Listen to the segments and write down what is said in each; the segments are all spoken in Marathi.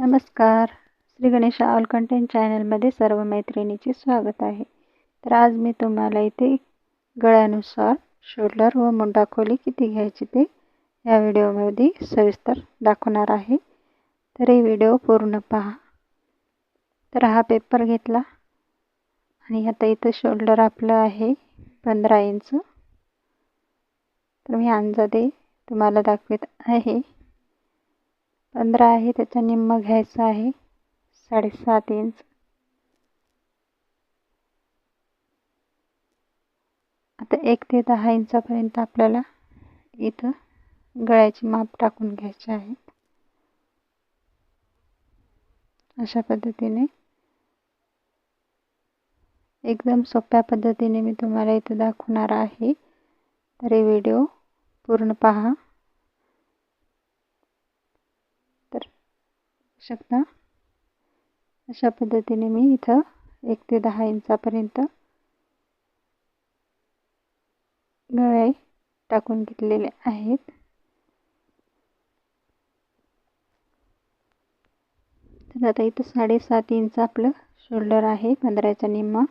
नमस्कार. श्री गणेशा ऑल कंटेंट चॅनलमध्ये सर्व मैत्रिणींचे स्वागत आहे. तर आज मी तुम्हाला इथे गळ्यानुसार शोल्डर व मुंडा खोली किती घ्यायची ते या व्हिडिओमध्ये सविस्तर दाखवणार आहे. तर हे व्हिडिओ पूर्ण पहा. तर हा पेपर घेतला आणि आता इथं शोल्डर आपलं आहे 15 इंच. तर मी अंदाजे तुम्हाला दाखवत आहे. 15 आहे, त्याचा निम्मा घ्यायचा आहे 7.5 इंच. आता 1 ते 10 इंचापर्यंत आपल्याला इथं गळ्याची माप टाकून घ्यायची आहे. अशा पद्धतीने एकदम सोप्या पद्धतीने मी तुम्हाला इथं दाखवणार आहे. तर हे व्हिडिओ पूर्ण पहा. तर शकता अशा पद्धतीने मी इथं 1 ते 10 इंचापर्यंत गळे टाकून घेतलेले आहेत. तर आता इथं 7.5 इंच आपलं शोल्डर आहे, 15चा निम्मा.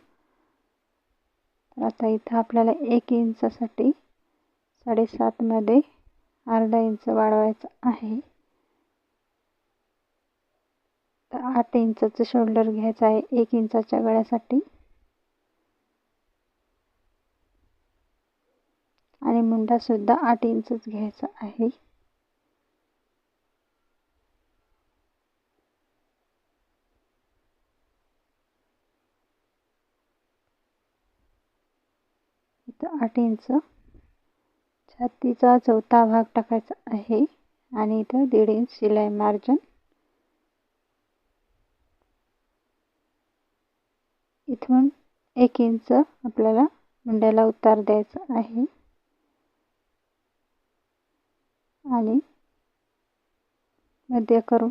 तर आता इथं आपल्याला 1 इंचासाठी 7.5 मध्ये अर्धा इंच वाढवायचं आहे. तर 8 इंचाचं शोल्डर घ्यायचं आहे 1 इंचाच्या गळ्यासाठी. आणि मुंडा सुद्धा 8 इंचच घ्यायचा आहे. इथं 8 इंच छातीचा चौथा भाग टाकायचा आहे आणि इथं 1.5 इंच शिलाई मार्जिन. इथून 1 इंच आपल्याला मुंड्याला उतार द्यायचा आहे आणि मध्य करून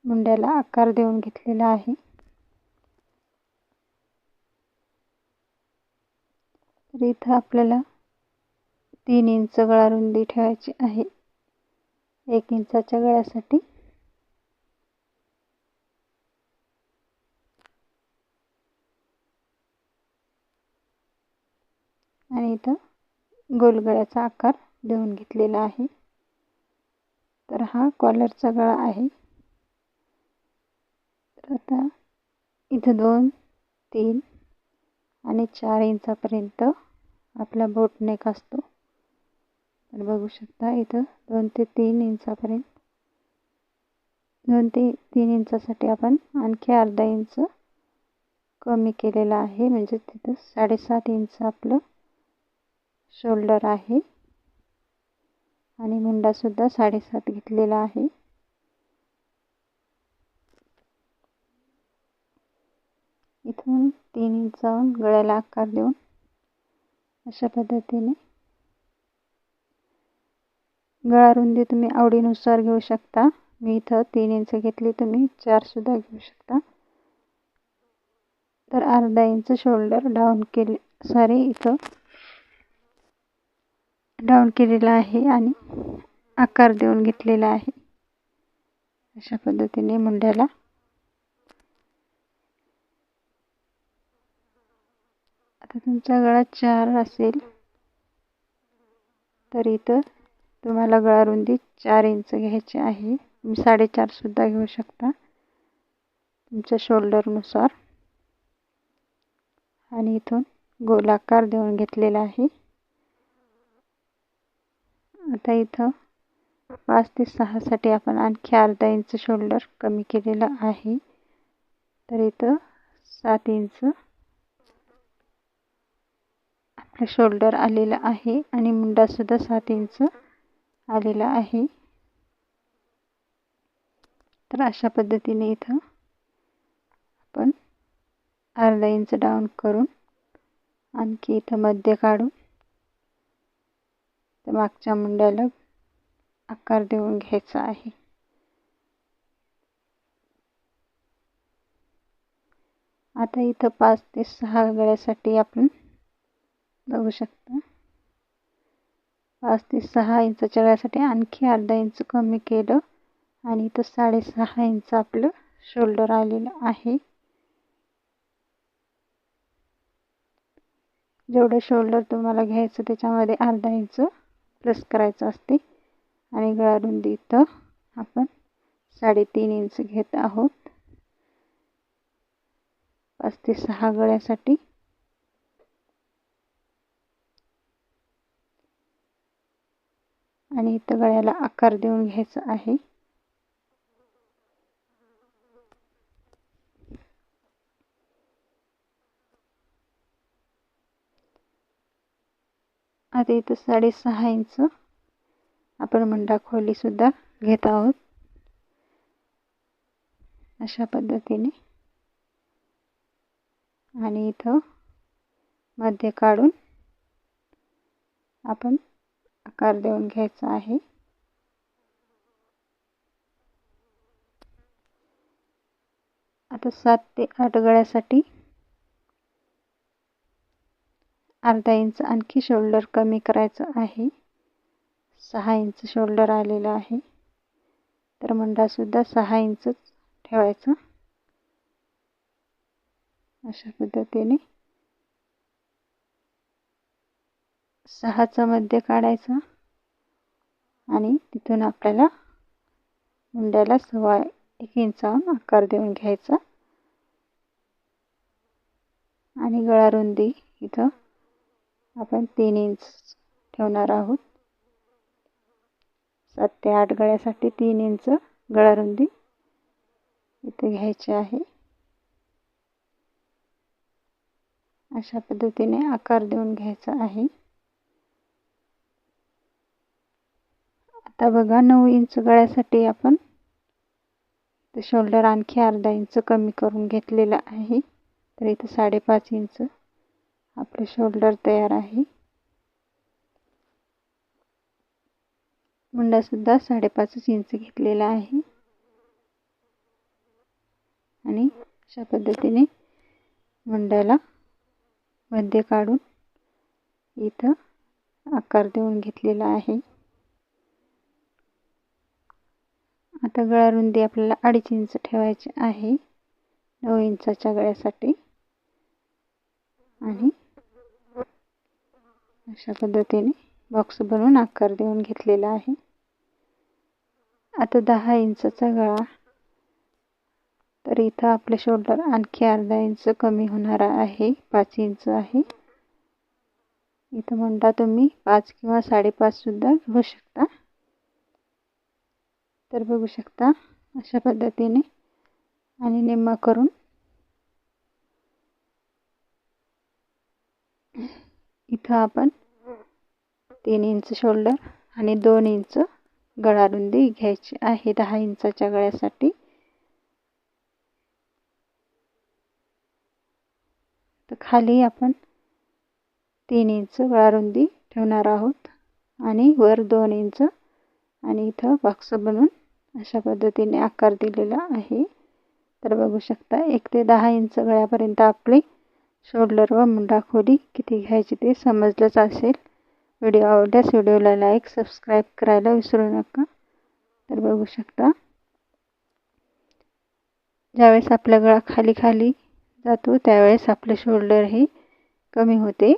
मुंड्याला आकार देऊन घेतलेला आहे. तर इथं आपल्याला 3 इंच गळा रुंदी ठेवायची आहे 1 इंचाच्या गळ्यासाठी. आणि इथं गोल गळ्याचा आकार देऊन घेतलेला आहे. तर हा कॉलरचा गळा आहे. तर आता इथं 2, 3 आणि 4 इंचापर्यंत आपला बोट नेक असतो. तर बघू शकता इथं 2 ते 3 इंचापर्यंत 2 ते 3 इंचासाठी आपण आणखी अर्धा इंच कमी केलेला आहे. म्हणजे तिथं 7.5 इंच आपलं शोल्डर आहे आणि मुंडा सुद्धा 7.5 घेतलेला आहे. इथून 3 इंचावरून गळ्याला आकार देऊन अशा पद्धतीने गळा रुंदी तुम्ही आवडीनुसार घेऊ शकता. मी इथं 3 इंच घेतली, तुम्ही 4 सुद्धा घेऊ शकता. तर अर्धा इंच शोल्डर डाऊन इथं डाऊन केलेला आहे आणि आकार देऊन घेतलेला आहे अशा पद्धतीने मुंड्याला. आता तुमचा गळा 4 असेल तर इथं तुम्हाला गळा रुंदी 4 इंच घ्यायची आहे. तुम्ही 4.5 सुद्धा घेऊ शकता तुमच्या शोल्डरनुसार. आणि इथून गोलाकार देऊन घेतलेला आहे. आता इथं 5 ते 6 साठी आपण आणखी अर्धा इंच शोल्डर कमी केलेला आहे. तर इथं 7 इंच आपलं शोल्डर आलेला आहे आणि मुंडा सुद्धा 7 इंच आलेला आहे. तर अशा पद्धतीने इथं आपण अर्धा इंच डाऊन करून आणखी इथं मध्य काढून तर मागच्या मुंड्याला आकार देऊन घ्यायचा आहे. आता इथं 5 ते 6 गळ्यासाठी आपण बघू शकता 5 ते 6 इंचाच्या गळ्यासाठी आणखी अर्धा इंच कमी केलं आणि इथं 6.5 इंच आपलं शोल्डर आलेलं आहे. जेवढं शोल्डर तुम्हाला घ्यायचं त्याच्यामध्ये अर्धा इंच प्लस करायचं असते. आणि गळा रुंदी इथं आपण 3.5 इंच घेत आहोत 5 ते 6 गळ्यासाठी. आणि इथं गळ्याला आकार देऊन घ्यायचा आहे. आता इथं 6.5 इंच आपण मुंडा खोली सुद्धा घेत आहोत अशा पद्धतीने. आणि इथं मध्य काढून आपण आकार देऊन घ्यायचा आहे. आता 7 ते 8 गळ्यासाठी अर्धा इंच आणखी शोल्डर कमी करायचं आहे. 6 इंच शोल्डर आलेलं आहे. तर मुंडा सुद्धा 6 इंचच ठेवायचा अशा पद्धतीने. 6चा मध्य काढायचा आणि तिथून आपल्याला मुंड्याला 1.25 इंचावर आकार देऊन घ्यायचा. आणि गळा रुंदी इथं आपण 3 इंच ठेवणार आहोत. 7 ते 8 गळ्यासाठी 3 इंच गळा रुंदी इथे घ्यायची आहे. अशा पद्धतीने आकार देऊन घ्यायचा आहे. आता बघा 9 इंच गळ्यासाठी आपण शोल्डर आणखी अर्धा इंच कमी करून घेतलेला आहे. तर इथे 5.5 इंच आपले शोल्डर तयार आहे. मुंडा सुद्धा 5.5 इंच घेतलेला आहे. आणि अशा पद्धतीने मुंड्याला मध्य काढून इथं आकार देऊन घेतलेला आहे. आता गळा रुंदी आपल्याला 2.5 इंच ठेवायची आहे 9 इंचाच्या गळ्यासाठी. आणि अशा पद्धतीने बॉक्स बनवून आकार देऊन घेतलेला आहे. आता 10 इंचाचा गळा. तर इथं आपले शोल्डर आणखी अर्धा इंच कमी होणार आहे 5 इंच आहे. इथं मुंडा तुम्ही 5 किंवा 5.5 सुद्धा घेऊ शकता. तर बघू शकता अशा पद्धतीने. आणि निम्मा करून इथं आपण 3 इंच शोल्डर आणि 2 इंच गळा रुंदी घ्यायची आहे 10 इंचाच्या गळ्यासाठी. तर खाली आपण 3 इंच गळा रुंदी ठेवणार आहोत आणि वर 2 इंच. आणि इथं बॉक्स बनवून अशा पद्धतीने आकार दिलेला आहे. तर बघू शकता 1 ते 10 इंच गळ्यापर्यंत आपली शोल्डर व मुंडा खोली किती घ्यायची ते समजलंच असेल. व्हिडिओ आवडल्यास व्हिडिओला लाईक सबस्क्राईब करायला विसरू नका. तर बघू शकता ज्यावेळेस आपला गळा खाली जातो त्यावेळेस आपले शोल्डर हे कमी होते.